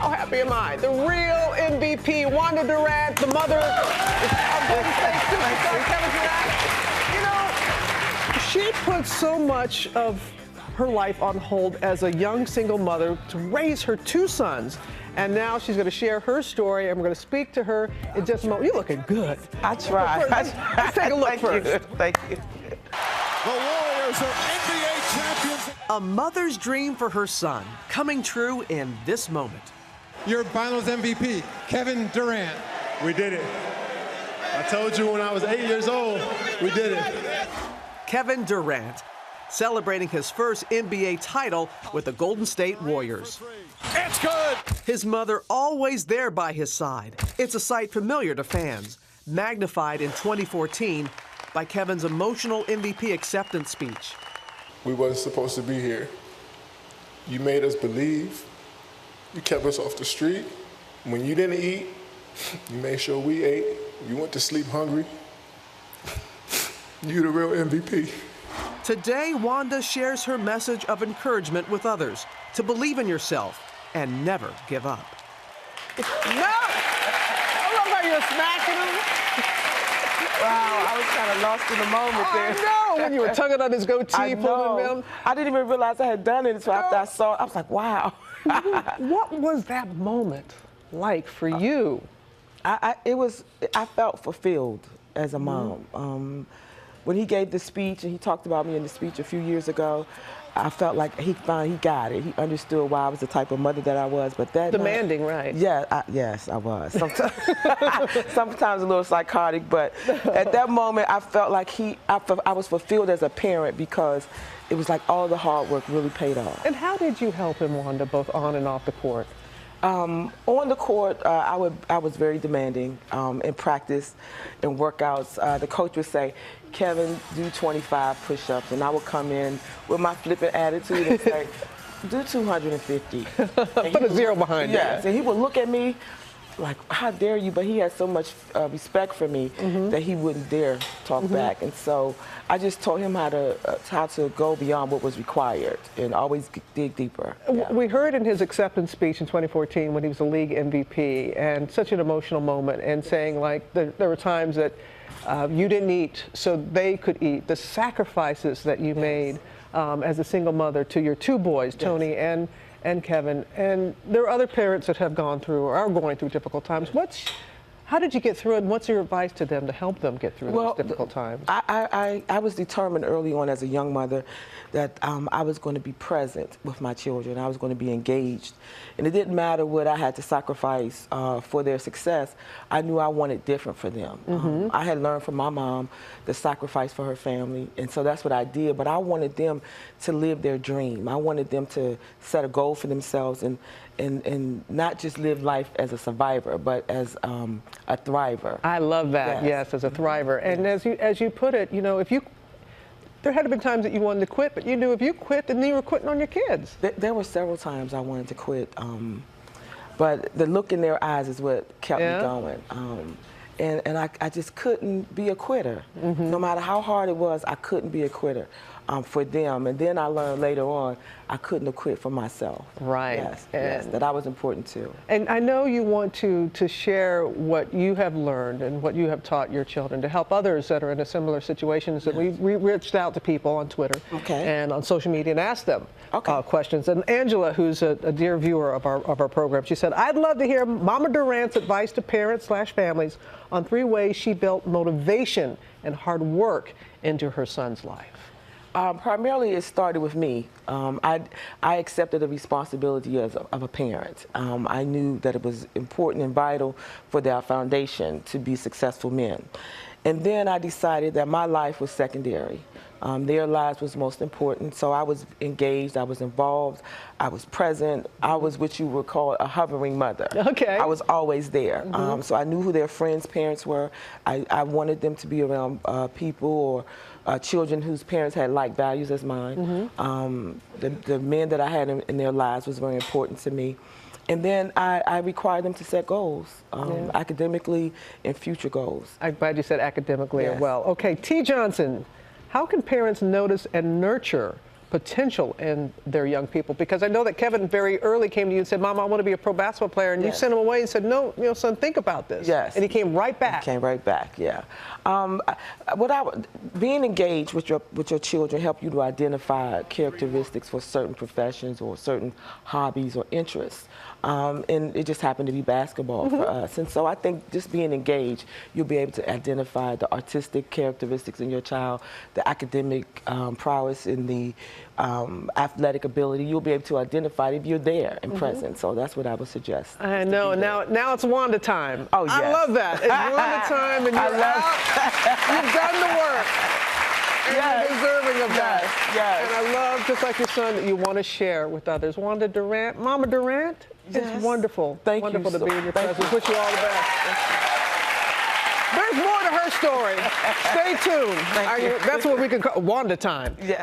how happy am I? The real MVP, Wanda Durant, the mother of Golden State superstar Kevin Durant. She put so much of her life on hold as a young single mother to raise her 2 sons. And now she's going to share her story, and we're going to speak to her in just a moment. You're looking good. I try. Let's take a look first. Thank you. The Warriors are NBA champions. A mother's dream for her son coming true in this moment. Your finals MVP, Kevin Durant. We did it. I told you when I was 8 years old, we did it. Kevin Durant celebrating his first NBA title with the Golden State Warriors. It's good. His mother always there by his side. It's a sight familiar to fans, magnified in 2014 by Kevin's emotional MVP acceptance speech. We wasn't supposed to be here. You made us believe. You kept us off the street. When you didn't eat, you made sure we ate. You went to sleep hungry. You the real MVP. Today, Wanda shares her message of encouragement with others to believe in yourself and never give up. No! I love how you're smacking him. Wow, I was kind of lost in the moment there. I know, when you were tugging on his goatee, pulling him. I didn't even realize I had done it until after I saw it. I was like, wow. What was that moment like for you? I felt fulfilled as a mom. When he gave the speech and he talked about me in the speech a few years ago, I felt like he got it. He understood why I was the type of mother that I was. But that demanding, right? Yeah, yes, I was. Sometimes a little psychotic, but at that moment, I felt like I was fulfilled as a parent because it was like all the hard work really paid off. And how did you help him, Wanda, both on and off the court? On the court, I was very demanding in practice, in workouts. The coach would say, Kevin, do 25 push-ups, and I would come in with my flippant attitude and say, do 250. Put a zero behind it. Yes, and he would look at me like, how dare you? But he had so much respect for me that he wouldn't dare talk back. And so I just taught him how to go beyond what was required and always dig deeper. Yeah. We heard in his acceptance speech in 2014 when he was the league MVP, and such an emotional moment, and saying like there were times that you didn't eat so they could eat. The sacrifices that you made as a single mother to your 2 boys, Tony and Kevin, and there are other parents that have gone through or are going through difficult times. How did you get through it, and what's your advice to them to help them get through those difficult times? I was determined early on as a young mother that I was going to be present with my children. I was going to be engaged. And it didn't matter what I had to sacrifice for their success. I knew I wanted different for them. I had learned from my mom the sacrifice for her family, and so that's what I did. But I wanted them to live their dream. I wanted them to set a goal for themselves and not just live life as a survivor, but as a thriver. I love that, yes, as a thriver. And as you put it, you know, there had been times that you wanted to quit, but you knew if you quit, then you were quitting on your kids. There were several times I wanted to quit, but the look in their eyes is what kept me going. And I just couldn't be a quitter. No matter how hard it was, I couldn't be a quitter for them. And then I learned later on I couldn't have quit for myself. Right. Yes, that I was important too. And I know you want to share what you have learned and what you have taught your children to help others that are in a similar situation. So we reached out to people on Twitter and on social media and asked them questions. And Angela, who's a dear viewer of our program, she said, I'd love to hear Mama Durant's advice to parents/families on 3 ways she built motivation and hard work into her son's life. Primarily, it started with me. I accepted the responsibility of a parent. I knew that it was important and vital for their foundation to be successful men. And then I decided that my life was secondary. Their lives was most important, so I was engaged, I was involved, I was present. I was what you would call a hovering mother. Okay. I was always there. So I knew who their friends' parents were. I wanted them to be around people or children whose parents had like values as mine. The men that I had in their lives was very important to me. And then I required them to set goals, academically and future goals. I'm glad you said academically as well. Okay, T. Johnson, how can parents notice and nurture potential in their young people? Because I know that Kevin very early came to you and said, Mom, I want to be a pro basketball player. And you Yes. sent him away and said, no, son, think about this. Yes. And he came right back. Came right back, yeah. Being engaged with your children help you to identify characteristics for certain professions or certain hobbies or interests. And it just happened to be basketball for us. And so I think just being engaged, you'll be able to identify the artistic characteristics in your child, the academic prowess in the athletic ability. You'll be able to identify it if you're there and present. So that's what I would suggest. I know. Now it's Wanda time. Oh, yes. I love that. It's Wanda time, and you're out. You've done the work. And you're deserving of that. Yes. And I love, just like your son, that you want to share with others. Wanda Durant, Mama Durant, Yes. it's wonderful. Thank you wonderful to so- be in your thank presence. you. Wish you all the best. There's more to her story. Stay tuned. Thank you. That's what we can call Wanda time. Yeah.